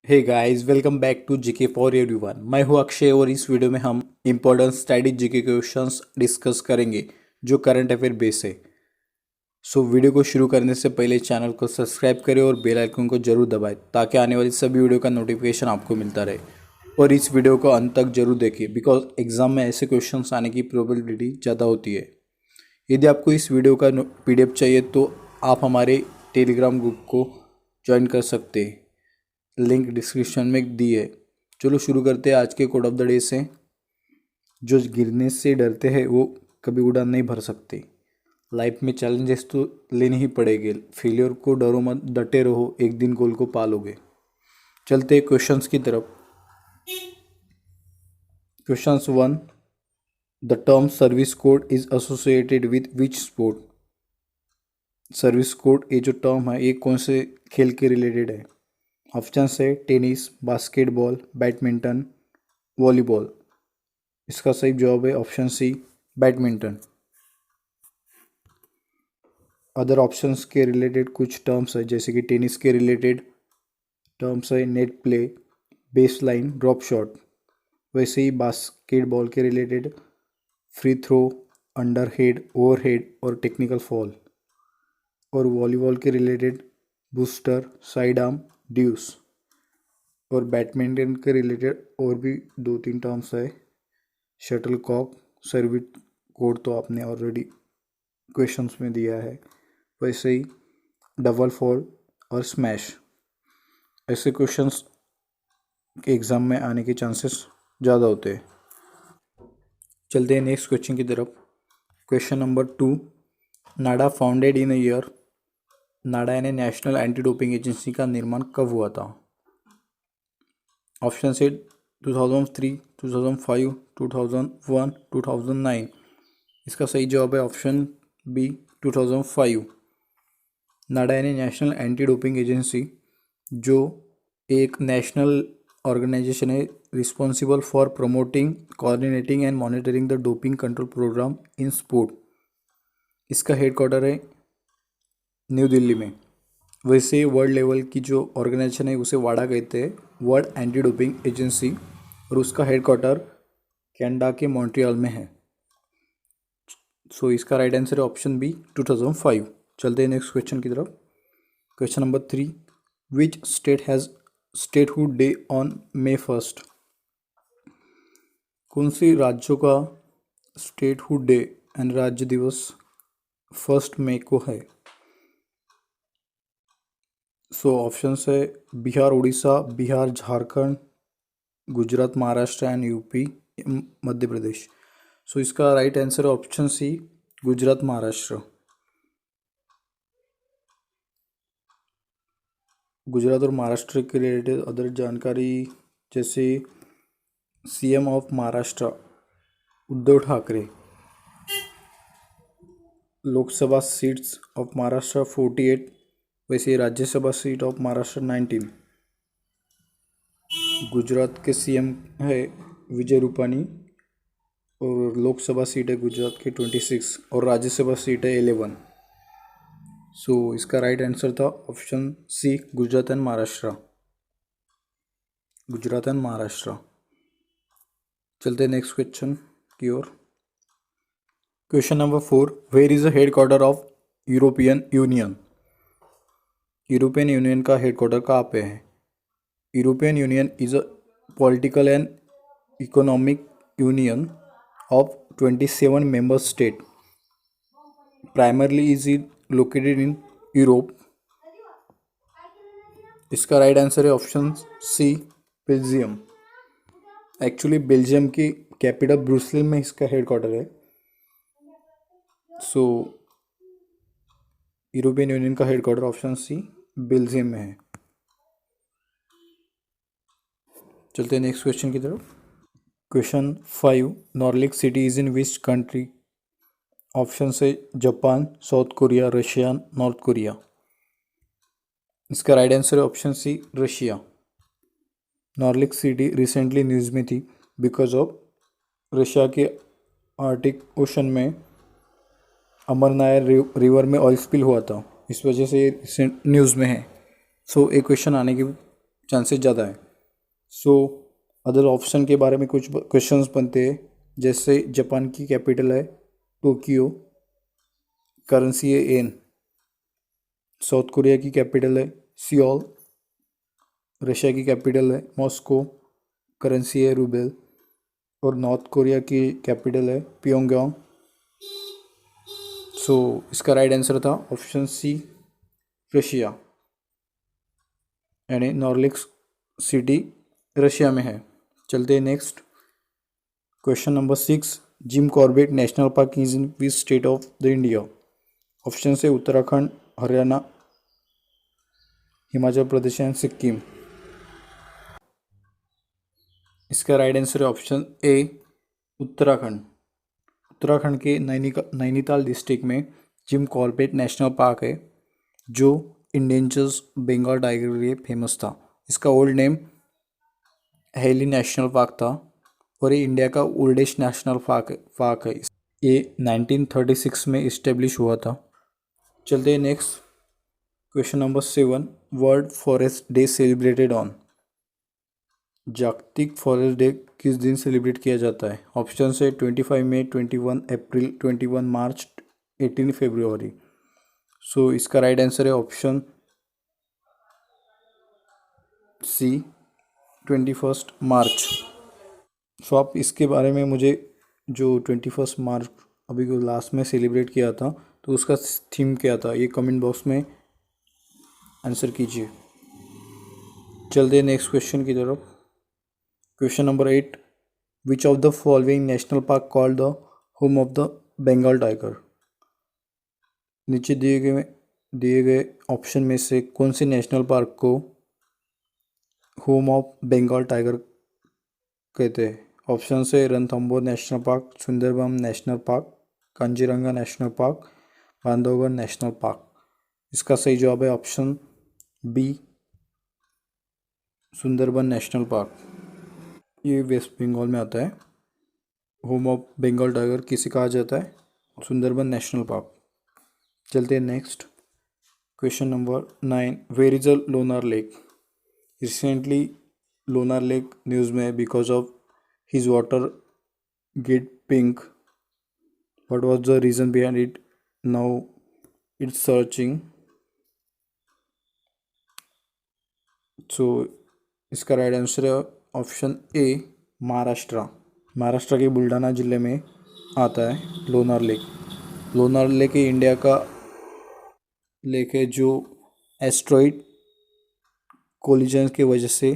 Hey guys, welcome back to GK for everyone. मैं हूं अक्षय और इस वीडियो में हम important static GK questions discuss करेंगे जो करंट अफेयर बेस है। सो वीडियो को शुरू करने से पहले चैनल को सब्सक्राइब करें और बेल आइकन को जरूर दबाएं ताकि आने वाली सभी वीडियो का नोटिफिकेशन आपको मिलता रहे। और इस वीडियो को अंत तक जरूर देखिए बिकॉज एग्जाम में ऐसे क्वेश्चंस आने की प्रोबेबिलिटी ज़्यादा होती है। यदि आपको इस वीडियो का पीडीएफ चाहिए तो आप हमारे टेलीग्राम ग्रुप को ज्वाइन कर सकते हैं, लिंक डिस्क्रिप्शन में दी है। चलो शुरू करते हैं आज के कोड ऑफ द डे से। जो गिरने से डरते हैं वो कभी उड़ान नहीं भर सकते। लाइफ में चैलेंजेस तो लेने ही पड़ेंगे। फेलियर को डरो मत, डटे रहो, एक दिन गोल को पालोगे। चलते हैं क्वेश्चंस की तरफ। Questions 1, the term service code is associated with which sport. Service code ये जो टर्म है ये कौन से खेल के रिलेटेड है? ऑप्शन है टेनिस, बास्केटबॉल, बैडमिंटन, वॉलीबॉल। इसका सही जवाब है option C, badminton. Other options के रिलेटेड कुछ टर्म्स है जैसे कि टेनिस के रिलेटेड टर्म्स है net play, base line, drop shot. वैसे ही बास्केटबॉल के related free throw, under head, over head और टेक्निकल फॉल। और वॉलीबॉल के related booster, side arm, deuce. और बैडमिंटन के रिलेटेड और भी दो तीन टर्म्स है, शटल कॉक, सर्विस कोड तो आपने ऑलरेडी क्वेश्चंस में दिया है। वैसे ही डबल फॉल और स्मैश। ऐसे क्वेश्चंस के एग्ज़ाम में आने के चांसेस ज़्यादा होते हैं। चलते हैं नेक्स्ट क्वेश्चन की तरफ। Question number 2, NADA founded in year. NADA यानी नेशनल एंटी डोपिंग एजेंसी का निर्माण कब हुआ था? ऑप्शन से 2003, 2005, 2001, 2009। इसका सही जवाब है ऑप्शन बी, 2005। नाडा यानी नेशनल एंटी डोपिंग एजेंसी जो एक नेशनल ऑर्गेनाइजेशन है responsible for promoting, coordinating and monitoring the doping control programme in sport. इसका हेडक्वार्टर है न्यू दिल्ली में। वैसे वर्ल्ड लेवल की जो ऑर्गेनाइजेशन है उसे वाडा कहते हैं, वर्ल्ड एंटी डोपिंग एजेंसी। और उसका हेडक्वार्टर कनाडा के मॉन्ट्रियल में है। सो इसका राइट आंसर है ऑप्शन बी, 2005। चलते हैं नेक्स्ट क्वेश्चन की तरफ। Question number 3, which state has statehood day on May 1st। कौन सी राज्यों का स्टेटहुड डे एंड राज्य दिवस 1 मई को है? सो ऑप्शन है बिहार, उड़ीसा, बिहार, झारखंड, गुजरात, महाराष्ट्र एंड यूपी, मध्य प्रदेश। सो इसका राइट आंसर है ऑप्शन सी, गुजरात, महाराष्ट्र। गुजरात और महाराष्ट्र के रिलेटेड अदर जानकारी जैसे CM of Maharashtra Uddhav Thackeray, Lok Sabha seats of Maharashtra 48, वैसे राज्यसभा सीट ऑफ महाराष्ट्र 19। गुजरात के सीएम है विजय रूपानी और लोकसभा सीट है गुजरात के 26 और राज्यसभा सीट है 11। सो इसका राइट आंसर था option C, Gujarat and Maharashtra. Gujarat and Maharashtra. चलते हैं नेक्स्ट क्वेश्चन की ओर। Question number 4, where is the headquarter of European Union. European Union का हेडक्वार्टर कहाँ पे है? European Union is a political and economic union of 27 member state. Primarily is it located in Europe. इसका right answer है option C, Belgium. Actually Belgium की capital Brussels में इसका headquarter है। सो यूरोपियन यूनियन का हेडक्वार्टर ऑप्शन सी, बेल्जियम में है। चलते हैं नेक्स्ट क्वेश्चन की तरफ। Question 5, Norilsk city is in which country. Option है Japan, South Korea, Russia, North Korea. इसका राइट आंसर है option C, Russia. Norilsk city recently news में थी बिकॉज ऑफ रशिया के आर्टिक ओशन में अमरनायर रिवर में ऑयल स्पिल हुआ था, इस वजह से ये न्यूज़ में है। सो एक क्वेश्चन आने के चांसेस ज़्यादा है। सो अदर ऑप्शन के बारे में कुछ क्वेश्चंस बनते हैं, जैसे जापान की कैपिटल है टोक्यो, करेंसी है येन। साउथ कोरिया की कैपिटल है सियोल, रशिया की कैपिटल है मॉस्को, करेंसी है रूबेल। और नॉर्थ कोरिया की कैपिटल है प्योंगयांग। सो इसका राइट आंसर था ऑप्शन सी रशिया, यानी नॉर्लिक सिटी रशिया में है। चलते हैं next. Question number 6, Jim Corbett national park is in which state of the India? Option है उत्तराखंड, हरियाणा, हिमाचल प्रदेश एंड सिक्किम। इसका राइट आंसर है ऑप्शन ए उत्तराखंड। उत्तराखंड के नैनीताल डिस्ट्रिक्ट में जिम कॉर्बेट नेशनल पार्क है, जो इंडेंजर्स बंगाल टाइगर के लिए फेमस था। इसका old name heli national park था और ये इंडिया का ओल्डेस्ट नेशनल पार्क है। ये 1936 में इस्टेब्लिश हुआ था। चलते हैं next. Question number 7, world forest day celebrated on? जागतिक फॉरेस्ट डे किस दिन सेलिब्रेट किया जाता है? ऑप्शन है 25 मई, 21 अप्रैल, 21 मार्च, 18 फरवरी। सो इसका राइट आंसर है ऑप्शन सी 21 मार्च। सो आप इसके बारे में मुझे जो 21 मार्च अभी को लास्ट में सेलिब्रेट किया था, तो उसका थीम क्या था, ये कमेंट बॉक्स में आंसर कीजिए। चलते हैं नेक्स्ट क्वेश्चन की तरफ। Question number 8, which of the following national park called the home of the Bengal tiger? नीचे दिए गए ऑप्शन में से कौन से नेशनल पार्क को होम ऑफ बंगाल टाइगर कहते हैं? ऑप्शन है Ranthambore national park, Sundarban national park, Kaziranga national park, Bandhavgarh national park. इसका सही जवाब है option B Sundarban national park. ये वेस्ट बंगाल में आता है। होम ऑफ बंगाल टाइगर किसे कहा जाता है? Sundarban national park. चलते हैं next. Question number 9, where is a Lonar lake? Recently Lonar lake news में because of his water get pink. What was the reason behind it? Now it's searching. So इसका right answer है option A Maharashtra. Maharashtra के बुल्ढाना जिले में आता है Lonar lake. Lonar lake India का lake है जो एस्ट्रॉइड कोलिजन की वजह से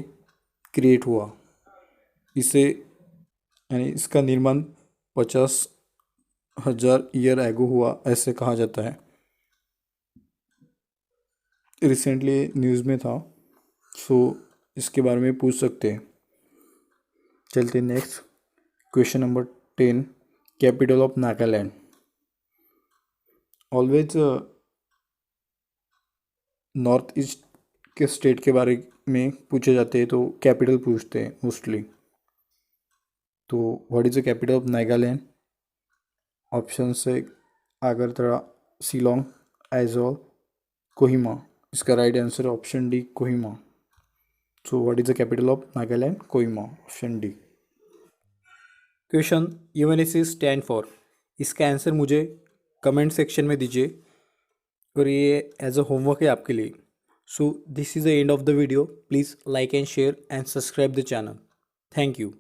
क्रिएट हुआ। इसे यानी इसका निर्माण 50,000 ईयर एगो हुआ, ऐसे कहा जाता है। रिसेंटली न्यूज़ में था, सो इसके बारे में पूछ सकते हैं। चलते next. Question number 10, capital of Nagaland? Always north east के स्टेट के बारे में पूछे जाते हैं तो कैपिटल पूछते हैं मोस्टली। तो what is the capital of Nagaland? Option है आगरतला, शिलोंग, आइजॉल, कोहिमा। इसका राइट आंसर है option D Kohima. So what is the capital of Nagaland? Kohima, option D. Question UNSC stand for, इसका आंसर मुझे कमेंट सेक्शन में दीजिए और ये एज अ होमवर्क है आपके लिए। So this is the end of the video. Please like and share and subscribe the channel. Thank you.